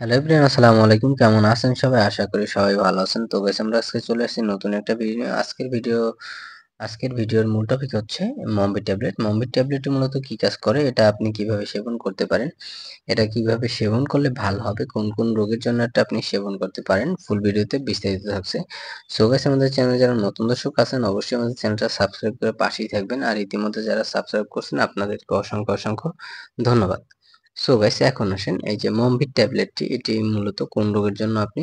Hello everyone, আসসালামু আলাইকুম। কেমন আছেন সবাই? আশা করি সবাই ভালো আছেন। তো গাইস, আমরা আজকে চলে আসছি নতুন একটা ভিডিও। আজকের ভিডিওর মূল টপিক হচ্ছে মম্বি ট্যাবলেট। মম্বি ট্যাবলেট মূলত কি কাজ করে, এটা আপনি কিভাবে সেবন করতে পারেন, এটা কিভাবে সেবন করলে ভালো হবে, কোন কোন রোগের জন্য এটা আপনি সেবন করতে পারেন, ফুল ভিডিওতে বিস্তারিত থাকছে। সো গাইস, আমাদের চ্যানেলে যারা নতুন দর্শক আছেন অবশ্যই আমাদের চ্যানেলটা সাবস্ক্রাইব করে পাশেই থাকবেন, আর ইতিমধ্যে যারা সাবস্ক্রাইব করছেন আপনাদেরকে অসংখ্য অসংখ্য ধন্যবাদ। সো গাইস, এখন আসেন এই যে মম্বির ট্যাবলেটটি, এটি মূলত কোন রোগের জন্য আপনি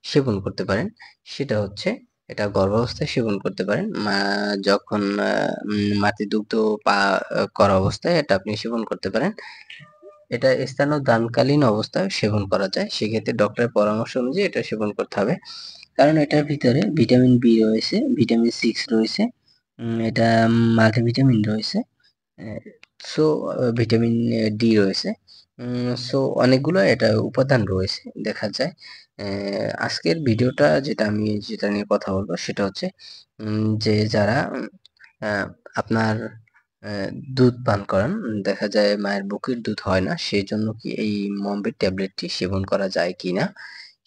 সেবন করতে পারেন, সেটা হচ্ছে এটা গর্ভাবস্থায় সেবন করতে পারেন। যখন মাতৃদুগ্ধ পা করা অবস্থায় এটা আপনি সেবন করতে পারেন। এটা স্তন্যদানকালীন অবস্থায় সেবন করা যায়, সেক্ষেত্রে ডক্টরের পরামর্শ অনুযায়ী এটা সেবন করতে হবে। কারণ এটার ভিতরে ভিটামিন বি রয়েছে, ভিটামিন সিক্স রয়েছে, এটা মাল্টিভিটামিন রয়েছে, সো ভিটামিন ডি রয়েছে, সো অনেকগুলো এটা উপাদান রয়েছে দেখা যায়। আজকের ভিডিওটা যেটা নিয়ে কথা বলবো সেটা হচ্ছে যে যারা আহ, আপনার দুধ পান করান, দেখা যায় মায়ের বুকের দুধ হয় না, সেই জন্য কি এই মম্বির ট্যাবলেটটি সেবন করা যায় কিনা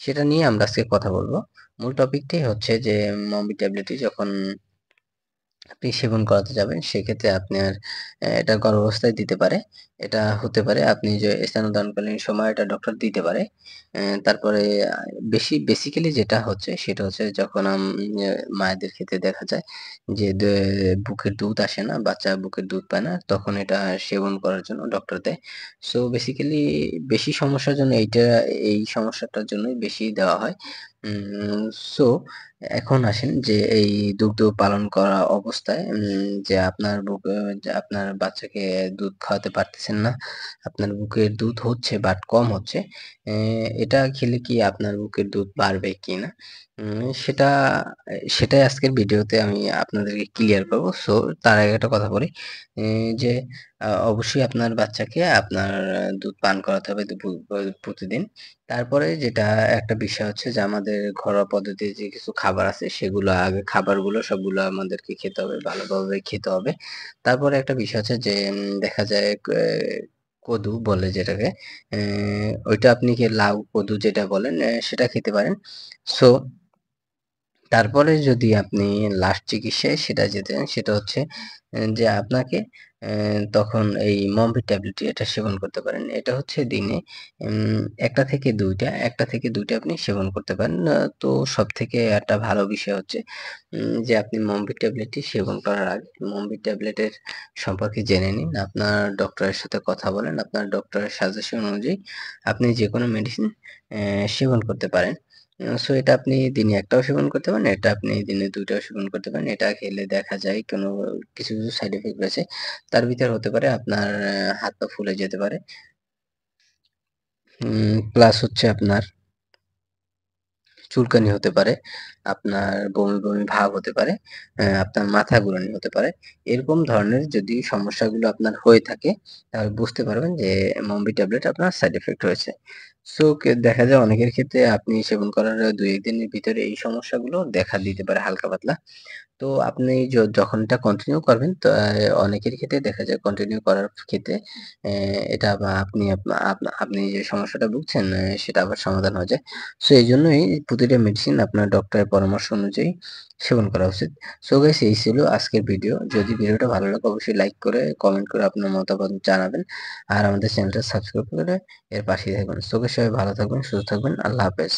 সেটা নিয়ে আমরা আজকে কথা বলবো। মূল টপিকটাই হচ্ছে যে মম্বি ট্যাবলেটটি যখন আপনি সেবন করাতে যাবেন সেক্ষেত্রে আপনার এটা গর্ভাবস্থায় দিতে পারে। এটা হতে পারে আপনি যে স্তন্যদানকালীন সময় এটা ডক্টর দিতে পারে। তারপরে বেসিক্যালি যেটা হচ্ছে সেটা হচ্ছে যখন মায়েদের ক্ষেত্রে দেখা যায় যে বুকের দুধ আসে না, বাচ্চা বুকের দুধ পায় না, তখন এটা সেবন করার জন্য ডক্টর দেয়। সো বেসিক্যালি বেশি সমস্যার জন্য এই সমস্যাটার জন্যই বেশি দেওয়া হয়। সো এখন আসেন যে এই দুগ্ধ পালন করা অবস্থায় যে আপনার বাচ্চাকে দুধ খাওয়াতে পারতেছেন না, আপনার বুকের দুধ হচ্ছে বাট কম হচ্ছে, এটা খেলে কি আপনার বুকের দুধ বাড়বে কিনা, সেটা সেটাই আজকের ভিডিওতে আমি আপনাদেরকে ক্লিয়ার করব। সো তার আগে একটা কথা বলি, যে অবশ্যই আপনার বাচ্চাকে আপনার দুধ পান করাতে হবে প্রতিদিন। তারপরে যেটা একটা বিষয় হচ্ছে যে আমাদের ঘরোয়া পদ্ধতিতে যে কিছু খাবার আছে সেগুলো আগে, খাবারগুলো সবগুলো আমাদেরকে খেতে হবে, ভালোভাবে খেতে হবে। তারপরে একটা বিষয় আছে যে দেখা যায় কদু বলে যেটাকে, ওইটা আপনি কি লাউ কদু যেটা বলেন সেটা খেতে পারেন। সো তারপরে যদি আপনি লাস্ট চিকিৎসায় সেটা যেতে চান সেটা হচ্ছে যে আপনাকে তখন এই মম্বি ট্যাবলেটটি এটা সেবন করতে পারেন। এটা হচ্ছে দিনে ১টা থেকে ২টা আপনি সেবন করতে পারেন। তো সবথেকে একটা ভালো বিষয় হচ্ছে যে আপনি মম্বি ট্যাবলেটটি সেবন করার আগে মম্বি ট্যাবলেটের সম্পর্কে জেনে নিন। আপনার ডক্টরের সাথে কথা বলেন। আপনার ডক্টরের সাজেশন অনুযায়ী আপনি যেকোনো মেডিসিন সেবন করতে পারেন। সো এটা আপনি দিনে ১টাও সেবন করতে পারেন, এটা আপনি দিনে ২টাও সেবন করতে পারেন। এটা খেলে দেখা যায় কিছু সাইড ইফেক্ট রয়েছে। তার ভিতর হতে পারে আপনার হাত পা ফুলে যেতে পারে। প্লাস হচ্ছে আপনার চুলকানি হতে পারে, আপনার বমি, বমি ভাব হতে পারে, আপনার মাথা ঘুরানি হতে পারে। এরকম ধরনের যদি সমস্যাগুলো আপনার হয়ে থাকে তাহলে বুঝতে পারবেন যে মম্বি ট্যাবলেট আপনার সাইড ইফেক্ট হয়েছে। সো দেখা যায় অনেকের ক্ষেত্রে আপনি সেবন করার ২-১ দিনের ভিতরে এই সমস্যাগুলো দেখা দিতে পারে হালকা পাতলা। তো আপনি যখন এটা কন্টিনিউ করবেন তো অনেকের ক্ষেত্রে দেখা যায় কন্টিনিউ করার ক্ষেত্রে এটা বা আপনি আপনা আপনা আপনি যে সমস্যাটা ভুগছেন সেটা আবার সমাধান হয়ে যায়। সো এইজন্যই প্রতিটা মেডিসিন আপনার ডক্টরের পরামর্শ অনুযায়ী সেবন করা উচিত। সো গাইস, এই ছিল আজকের ভিডিও। যদি ভিডিওটা ভালো লাগে অবশ্যই লাইক করে, কমেন্ট করে আপনার মতামত জানাবেন। আর আমাদের চ্যানেলটা সাবস্ক্রাইব করে এর পাশেই থাকবেন। সো গাইস, সবাই ভালো থাকবেন, সুস্থ থাকবেন। আল্লাহ হাফেজ।